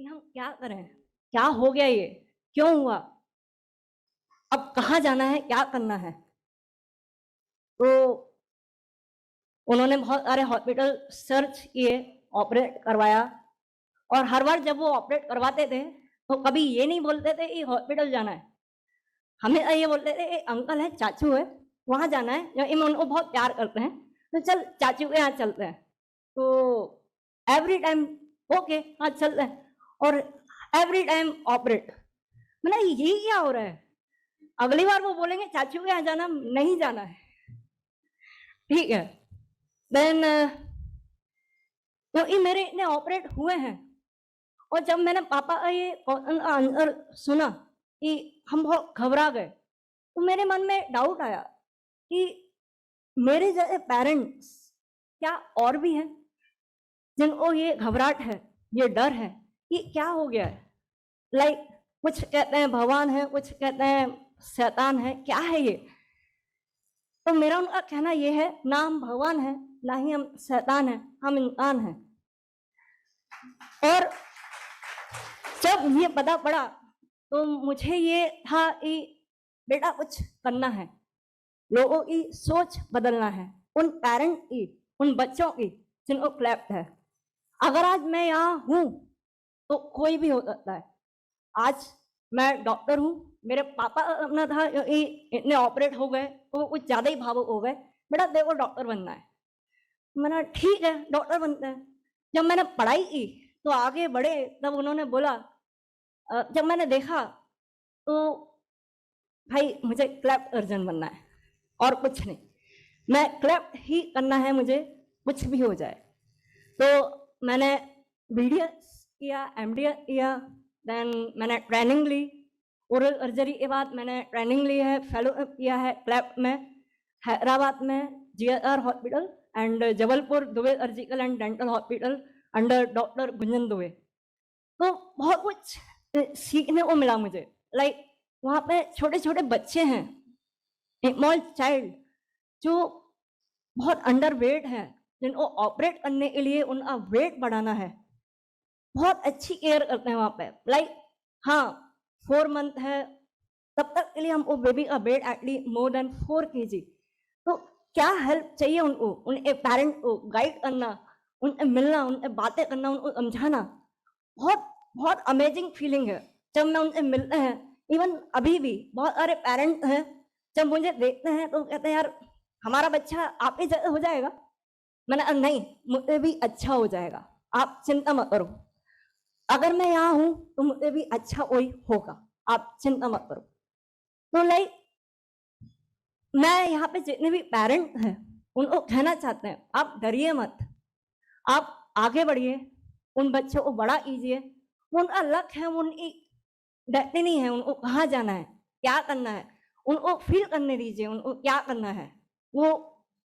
कि हम क्या करें, क्या हो गया, ये क्यों हुआ, अब कहाँ जाना है, क्या करना है। तो उन्होंने बहुत सारे हॉस्पिटल सर्च किए, ऑपरेट करवाया। और हर बार जब वो ऑपरेट करवाते थे तो कभी ये नहीं बोलते थे कि हॉस्पिटल जाना है, हमें ये बोलते थे अंकल है, चाचू है, वहां जाना है, जो इन उनको बहुत प्यार करते हैं, तो चल चाचू के यहाँ चलते हैं। तो एवरी टाइम ओके, हाँ चलते हैं, और एवरी टाइम ऑपरेट। मैंने ये क्या हो रहा है, अगली बार वो बोलेंगे चाचू के यहाँ जाना, नहीं जाना है, ठीक है। देन क्योंकि मेरे इतने ऑपरेट हुए हैं, और जब मैंने पापा का ये आंसर सुना कि हम बहुत घबरा गए, तो मेरे मन में डाउट आया कि मेरे जैसे पेरेंट्स क्या और भी हैं जिनको ये घबराहट है, ये डर है कि क्या हो गया है। लाइक कुछ कहते हैं भगवान है, कुछ कहते हैं शैतान है, क्या है ये। तो मेरा उनका कहना ये है, ना हम भगवान है, ना ही हम शैतान है, हम इंसान हैं। और जब ये पता पड़ा तो मुझे ये था कि बेटा कुछ करना है, लोगों की सोच बदलना है, उन पेरेंट की, उन बच्चों की जिनको क्लेफ्ट है। अगर आज मैं यहाँ हूँ तो कोई भी हो सकता है। आज मैं डॉक्टर हूँ, मेरे पापा अपना था इतने ऑपरेट हो गए तो वो कुछ ज्यादा ही भावुक हो गए, बेटा देखो डॉक्टर बनना है। मैंने ठीक है डॉक्टर बनते हैं। जब मैंने पढ़ाई की तो आगे बढ़े, तब उन्होंने बोला, जब मैंने देखा तो भाई मुझे क्लेफ्ट सर्जन बनना है और कुछ नहीं, मैं क्लेफ्ट ही करना है, मुझे कुछ भी हो जाए। तो मैंने बीडीएस किया, एमडीएस किया, देन मैंने ट्रेनिंग ली, ओरल सर्जरी के बाद मैंने ट्रेनिंग ली है, फेलोशिप किया है क्लेफ्ट में, हैदराबाद में GSR hospital and Jabalpur Dubey surgical and dental hospital under doctor Gunjan Dubey. तो बहुत कुछ सीखने को मिला मुझे। लाइक वहाँ पे छोटे छोटे बच्चे हैं, स्मॉल चाइल्ड जो बहुत अंडर वेट है, जिनको ऑपरेट करने के लिए उनका वेट बढ़ाना है, बहुत अच्छी केयर करते हैं वहाँ पे। लाइक हाँ 4 मंथ है, तब तक के लिए हमको बेबी का weight at least more than 4 kg। तो क्या हेल्प चाहिए उनको, उनके पेरेंट को गाइड करना, उनसे मिलना, उनसे बातें करना, उनको समझाना, बहुत बहुत अमेजिंग फीलिंग है जब मैं उनसे मिलते हैं। इवन अभी भी बहुत सारे पेरेंट्स हैं, जब मुझे देखते हैं तो कहते हैं यार हमारा बच्चा आप ही जैसा हो जाएगा। मैंने कहा नहीं, मुझे भी अच्छा हो जाएगा, आप चिंता मत करो, अगर मैं यहाँ हूँ तो मुझे भी अच्छा कोई होगा, आप चिंता मत करो। तो लाइक मैं यहाँ पे जितने भी पेरेंट हैं उनको कहना चाहते हैं, आप डरिए मत, आप आगे बढ़िए, उन बच्चों को बड़ा कीजिए, उनका लक है, उनकी डेस्टिनी है, उनको कहाँ जाना है, क्या करना है, उनको फील करने दीजिए, उनको क्या करना है वो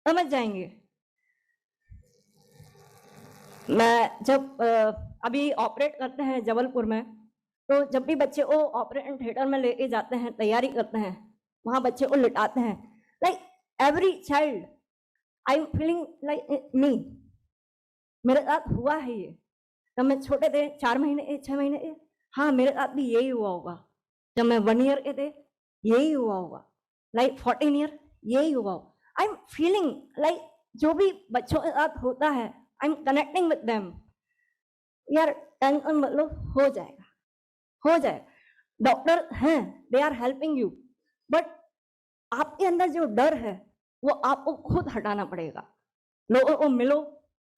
समझ जाएंगे। मैं जब अभी ऑपरेट करते हैं जबलपुर में, तो जब भी बच्चे को ऑपरेशन थिएटर में लेके जाते हैं, तैयारी करते हैं, वहां बच्चे को लिटाते हैं, like every child I am feeling like me, मेरे साथ हुआ है ये। जब मैं छोटे थे, 4 महीने 6 महीने के, हाँ मेरे साथ भी यही हुआ होगा। जब मैं 1 ईयर के थे यही हुआ होगा, लाइक 14 ईयर यही हुआ होगा। आई एम फीलिंग लाइक जो भी बच्चों के साथ होता है, I am connecting with them. यार टेंशन मत लो, हो जाएगा, हो जाएगा। डॉक्टर हैं, they are helping you, but आपके अंदर जो डर है वो आपको खुद हटाना पड़ेगा। लोगों को मिलो,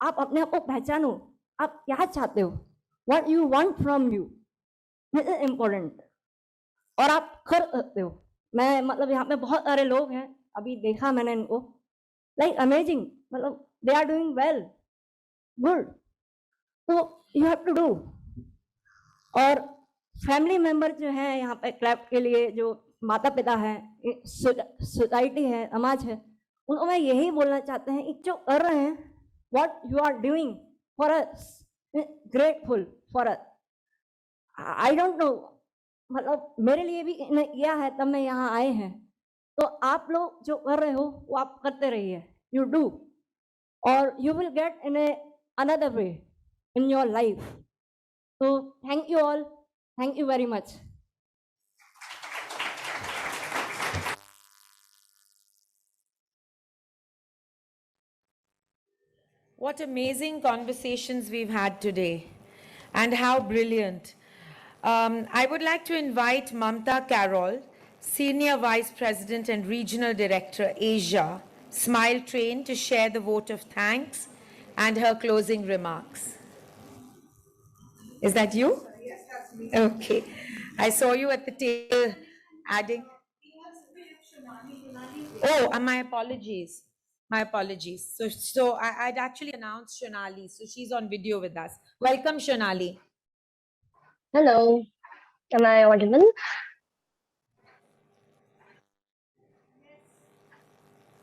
आप अपने आप को पहचानो, आप क्या चाहते हो, what you want from you, this is important, और आप कर सकते हो। मैं मतलब यहाँ पे बहुत सारे लोग हैं, अभी देखा मैंने इनको, लाइक अमेजिंग, मतलब they are doing well, good. तो यू हैव टू डू। और फैमिली मेंबर जो है यहाँ पे क्लेफ्ट के लिए, जो माता पिता है, सोसाइटी है, समाज है, उनको मैं यही बोलना चाहते हैं, जो कर रहे हैं, what you are doing for us, grateful for us. I don't know, मतलब मेरे लिए भी किया है तब मैं यहाँ आए हैं। तो आप लोग जो कर रहे हो वो आप करते रहिए, यू डू, और you will get in another way in your life. So thank you all. Thank you very much. What amazing conversations we've had today, and how brilliant. I would like to invite Mamta Carroll, Senior Vice President and Regional Director, Asia, Smile Train, to share the vote of thanks and her closing remarks. Is that you? Yes, that's me. Okay. I saw you at the table adding. Oh, my apologies. My apologies. I'd actually announced Sonaali. So she's on video with us. Welcome, Sonaali. Hello, am I audible?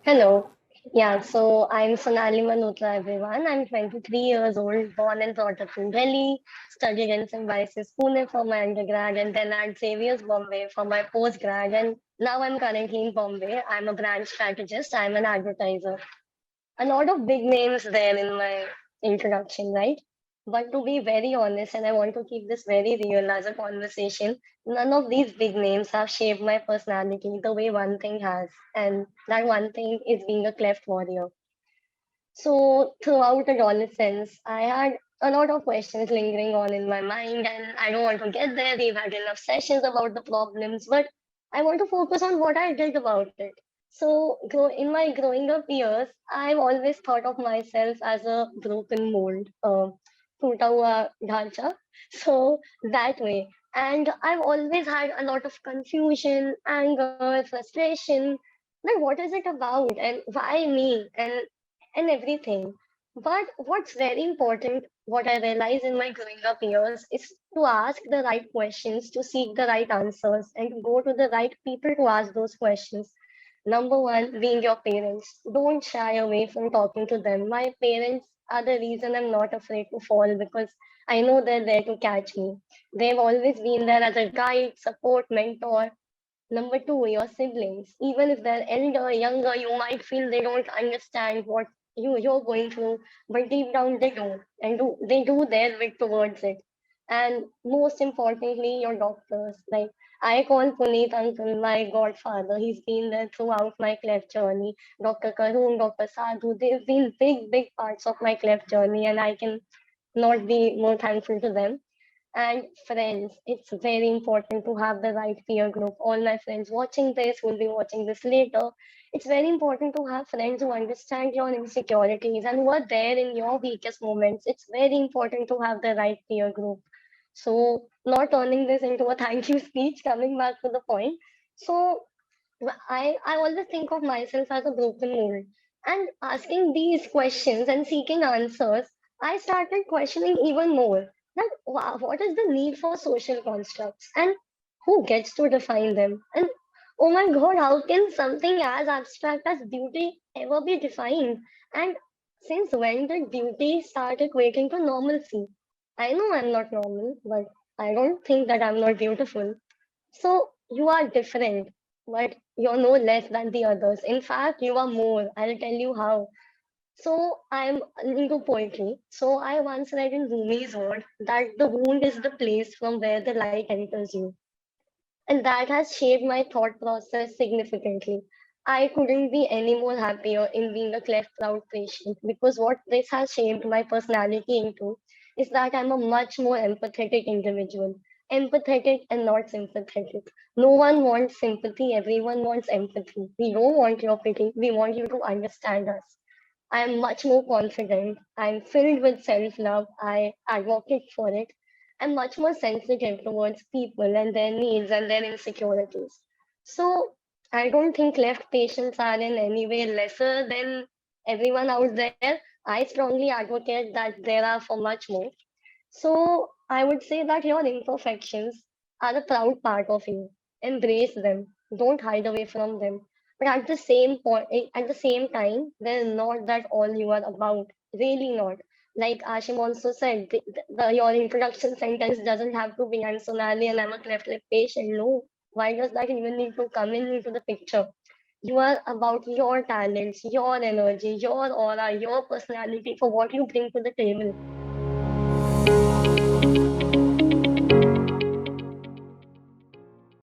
Hello. Yeah, so I'm Sonaali Malhotra, everyone. I'm 23 years old, born and brought up in Delhi, studied in Symbiosis Pune for my undergrad, and then at Xavier's Bombay for my postgrad. And now I'm currently in Bombay. I'm a brand strategist, I'm an advertiser. A lot of big names there in my introduction, right? But to be very honest, and I want to keep this very real as a conversation, none of these big names have shaped my personality the way one thing has. And that one thing is being a cleft warrior. So throughout adolescence, I had a lot of questions lingering on in my mind, and I don't want to get there. We've had enough sessions about the problems, but I want to focus on what I did about it. So, in my growing up years, I've always thought of myself as a broken mold, टूटा हुआ ढांचा. So that way, and I've always had a lot of confusion, anger, frustration. Like, what is it about, and why me, and everything. But what's very important, what I realized in my growing up years, is to ask the right questions, to seek the right answers, and to go to the right people to ask those questions. Number one, being your parents. Don't shy away from talking to them. My parents are the reason I'm not afraid to fall because I know they're there to catch me. They've always been there as a guide, support, mentor. Number two, your siblings. Even if they're elder, younger, you might feel they don't understand what you're going through, but deep down they do, and they do their bit towards it. And most importantly, your doctors. Like I call Puneet uncle my godfather. He's been there throughout my cleft journey. Dr. Karun, Dr. Sadhu, they've been big parts of my cleft journey, and I can not be more thankful to them. And friends, it's very important to have the right peer group. All my friends watching this will be watching this later. It's very important to have friends who understand your insecurities and who are there in your weakest moments. It's very important to have the right peer group. So, not turning this into a thank you speech, coming back to the point. So, I always think of myself as a broken mold. And asking these questions and seeking answers, I started questioning even more that what is the need for social constructs and who gets to define them? And oh my god, how can something as abstract as beauty ever be defined? And since when did beauty start equating to normalcy? I know I'm not normal, but I don't think that I'm not beautiful. So you are different, but you're no less than the others. In fact, you are more. I'll tell you how. So I'm into poetry. So I once read in Rumi's word that the wound is the place from where the light enters you. And that has shaped my thought process significantly. I couldn't be any more happier in being a cleft proud patient because what this has shaped my personality into is that I'm a much more empathetic individual. Empathetic and not sympathetic. No one wants sympathy, everyone wants empathy. We don't want your pity, we want you to understand us. I'm much more confident. I'm filled with self love. I advocate for it. I'm much more sensitive towards people and their needs and their insecurities. So I don't think left patients are in any way lesser than everyone out there. I strongly advocate that there are for much more. So I would say that your imperfections are a proud part of you. Embrace them. Don't hide away from them. But at the same point, at the same time, they're not that all you are about. Really not. Like Ashim also said, your introduction sentence doesn't have to be I'm Sonali and I'm a cleft lip patient. No. Why does that even need to come in into the picture? You are about your talents, your energy, your aura, your personality for what you bring to the table.